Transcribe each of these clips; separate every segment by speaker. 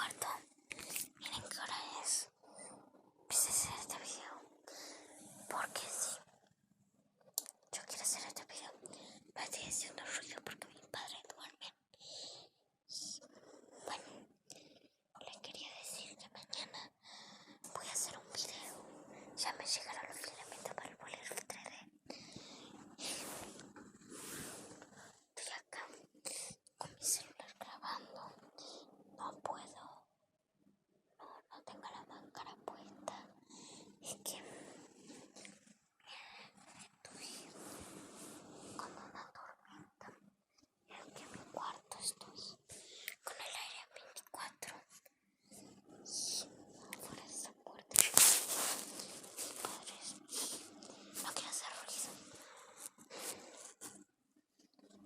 Speaker 1: cuarto. Miren qué hora es. Empecé a hacer este video porque sí, yo quiero hacer este video. Me estoy haciendo ruido porque mi padre duerme. Bueno, les quería decir que mañana voy a hacer un video. Ya me llegaron los filamentos para el bolígrafo 3D. Estoy acá con mi celular grabando. No puedo. No tengo la máscara puesta. Es que estoy con una tormenta. Es que en mi cuarto estoy con el aire a 24. Y afuera de esa puerta mis padres. No quiero hacer ruido.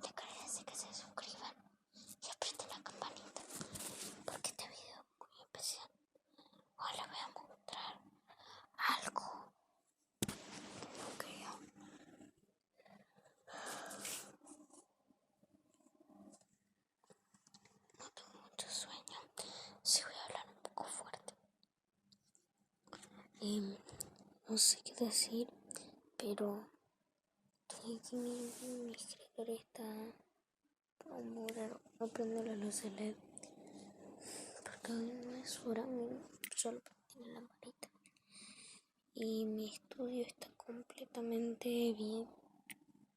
Speaker 1: Les quería decir que se suscriban y aprieten la campanita porque este video es muy especial. Hoy les voy a mostrar algo que no creo. No tengo mucho sueño. Sí voy a hablar un poco fuerte. No sé qué decir, pero mi escritorio está como raro. No prendo la luz de LED porque hoy no es hora. Solo tiene la lamparita. Y mi estudio está completamente bien.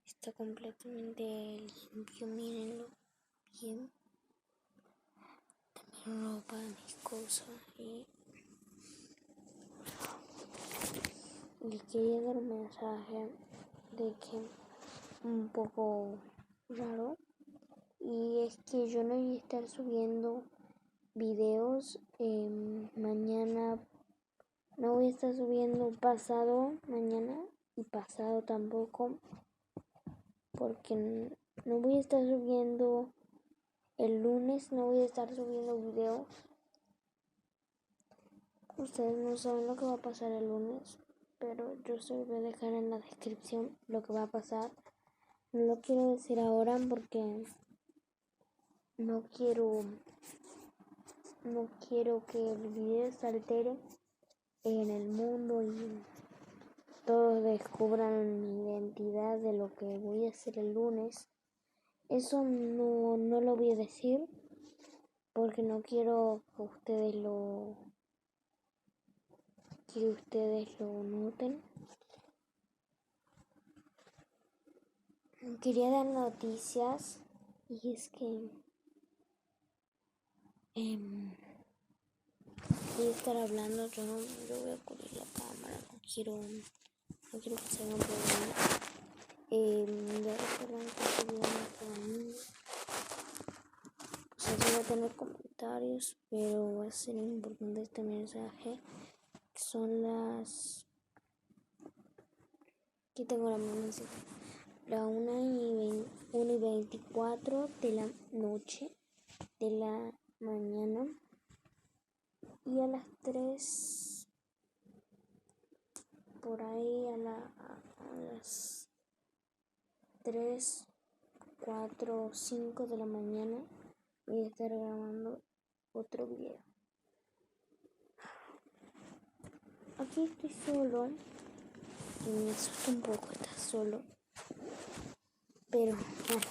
Speaker 1: Está completamente limpio, mírenlo bien. También ropa, mis cosas y les quería dar un mensaje de que un poco raro, y es que yo no voy a estar subiendo videos mañana. No voy a estar subiendo pasado mañana y pasado tampoco, porque no voy a estar subiendo el lunes. No voy a estar subiendo videos. Ustedes no saben lo que va a pasar el lunes, pero yo se los voy a dejar en la descripción lo que va a pasar. No lo quiero decir ahora porque no quiero que el video se altere en el mundo y todos descubran mi identidad de lo que voy a hacer el lunes. Eso no lo voy a decir porque no quiero que ustedes lo noten. Quería dar noticias y es que voy a estar hablando. Yo voy a cubrir la cámara. No quiero que se haga un problema. Ya recuerdan que este video no es para mí. O sea, sí va a tener comentarios, pero va a ser importante este mensaje. Que son las... Aquí tengo la música. La 1:24 de la noche, de la mañana, y a las 3, por ahí a las 3, 4 o 5 de la mañana voy a estar grabando otro video. Aquí estoy solo y me asusta un poco estar solo, pero bueno,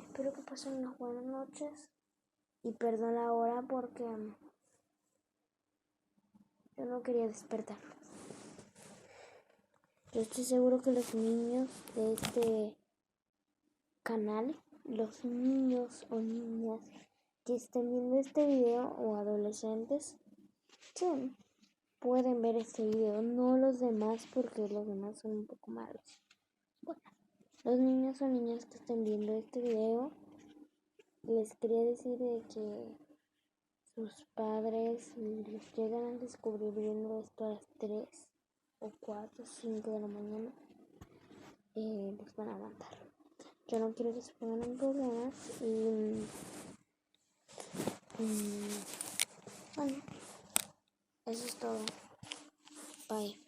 Speaker 1: espero que pasen unas buenas noches y perdón la hora porque yo no quería despertar. Yo estoy seguro que los niños de este canal, los niños o niñas que estén viendo este video o adolescentes, sí, pueden ver este video, no los demás porque los demás son un poco malos. Bueno, los niños o niñas que estén viendo este video, les quería decir de que sus padres, si los llegan a descubrir viendo esto a las 3 o 4 o 5 de la mañana, los van a matar. Yo no quiero que se pongan en problemas y bueno, eso es todo. Bye.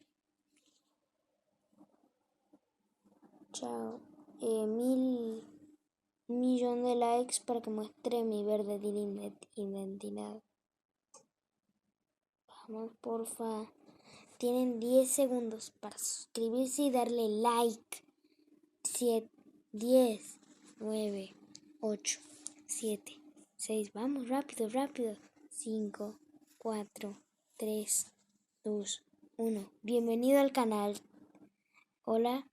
Speaker 1: Chao. 1.000.000.000 de likes para que muestre mi verdadera identidad. Vamos, porfa. Tienen 10 segundos para suscribirse y darle like. 7, 10, 9, 8, 7, 6. Vamos, rápido, rápido. 5, 4, 3, 2, 1. Bienvenido al canal. Hola,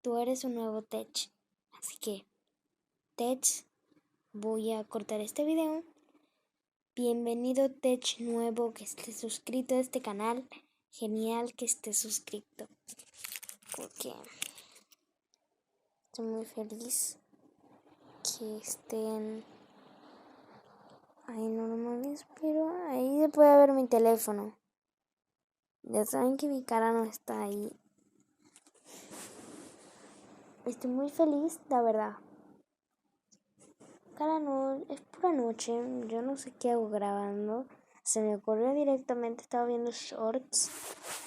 Speaker 1: tú eres un nuevo Tech. Así que, Tech, voy a cortar este video. Bienvenido Tech nuevo que esté suscrito a este canal. Genial que esté suscrito. Porque estoy muy feliz que estén ahí normales. Pero ahí se puede ver mi teléfono. Ya saben que mi cara no está ahí. Estoy muy feliz, la verdad. Cara no, es pura noche. Yo no sé qué hago grabando. Se me ocurrió directamente, estaba viendo shorts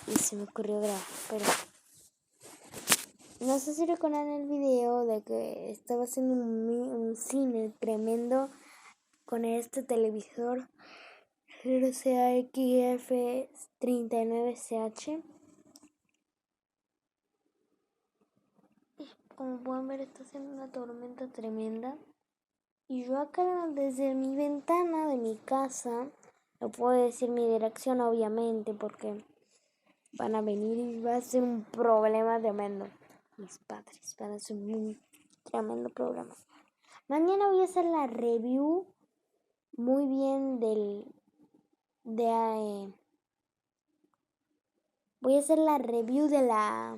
Speaker 1: y se me ocurrió grabar. Pero no sé si recuerdan el video de que estaba haciendo un cine tremendo con este televisor RCA XF39CH. Como pueden ver, está haciendo una tormenta tremenda. Y yo acá desde mi ventana de mi casa, no puedo decir mi dirección obviamente porque van a venir y va a ser un problema tremendo. Mis padres van a hacer un tremendo problema. Mañana voy a hacer la review muy bien voy a hacer la review de la...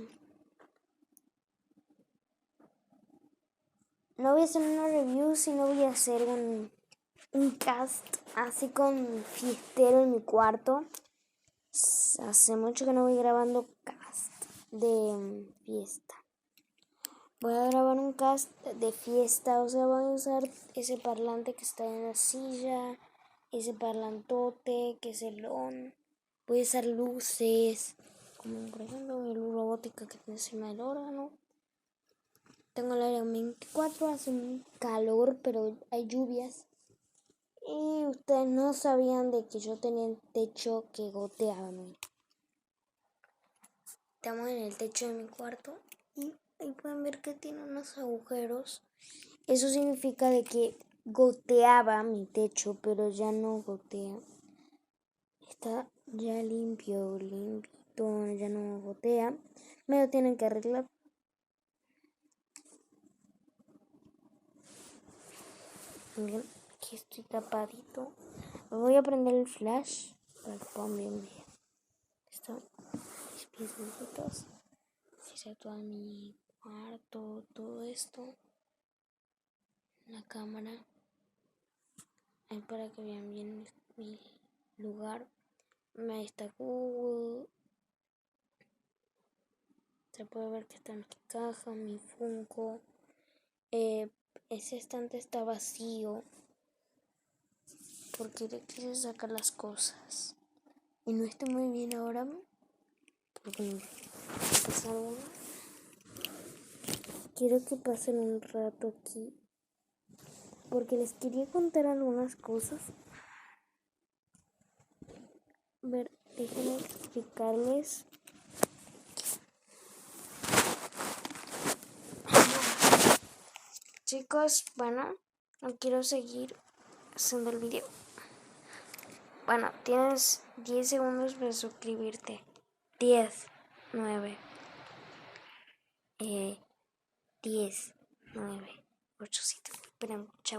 Speaker 1: No voy a hacer una review, sino voy a hacer un cast así con fiestero en mi cuarto. Hace mucho que no voy grabando cast de fiesta. Voy a grabar un cast de fiesta, o sea, voy a usar ese parlante que está en la silla, ese parlantote que es el on. Voy a usar luces, como por ejemplo mi luz robótica que tiene encima del órgano. Tengo el aire 24, hace un calor, pero hay lluvias. Y ustedes no sabían de que yo tenía el techo que goteaba. Miren. Estamos en el techo de mi cuarto y ahí pueden ver que tiene unos agujeros. Eso significa de que goteaba mi techo, pero ya no gotea. Está ya limpito, ya no gotea. Me lo tienen que arreglar. Miren, aquí estoy tapadito. Voy a prender el flash para que puedan ver. Están mis piecitos. Hice todo mi cuarto, todo esto. La cámara. Ahí para que vean bien mi lugar. Ahí está Google. Se puede ver que está mi caja, mi Funko. Ese estante está vacío porque le quise sacar las cosas. Y no estoy muy bien ahora porque quiero que pasen un rato aquí porque les quería contar algunas cosas. A ver, déjenme explicarles. Chicos, bueno, no quiero seguir haciendo el video. Bueno, tienes 10 segundos para suscribirte. 10, 9, 10, 9, 8, 7. Esperen, chao.